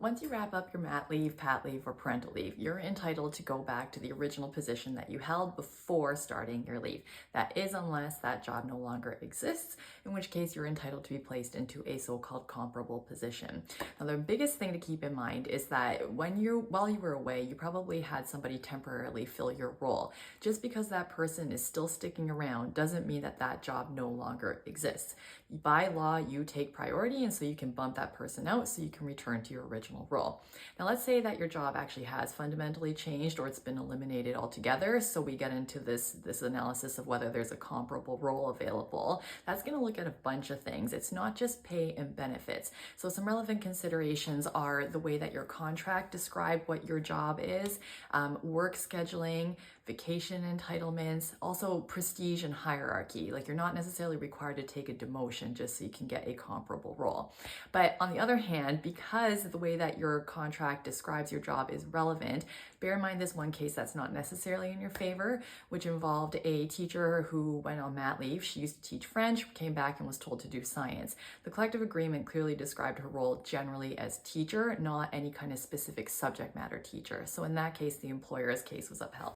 Once you wrap up your mat leave, pat leave, or parental leave, you're entitled to go back to the original position that you held before starting your leave. That is, unless that job no longer exists, in which case you're entitled to be placed into a so-called comparable position. Now, the biggest thing to keep in mind is that while you were away, you probably had somebody temporarily fill your role. Just because that person is still sticking around doesn't mean that that job no longer exists. By law, you take priority, and so you can bump that person out so you can return to your original role. Now, let's say that your job actually has fundamentally changed or it's been eliminated altogether. So we get into this analysis of whether there's a comparable role available. That's going to look at a bunch of things. It's not just pay and benefits. So some relevant considerations are the way that your contract described what your job is, work scheduling, vacation entitlements, also prestige and hierarchy. Like, you're not necessarily required to take a demotion just so you can get a comparable role. But on the other hand, because the way that your contract describes your job is relevant, bear in mind this one case that's not necessarily in your favor, which involved a teacher who went on mat leave. She used to teach French, came back and was told to do science. The collective agreement clearly described her role generally as teacher, not any kind of specific subject matter teacher. So in that case, the employer's case was upheld.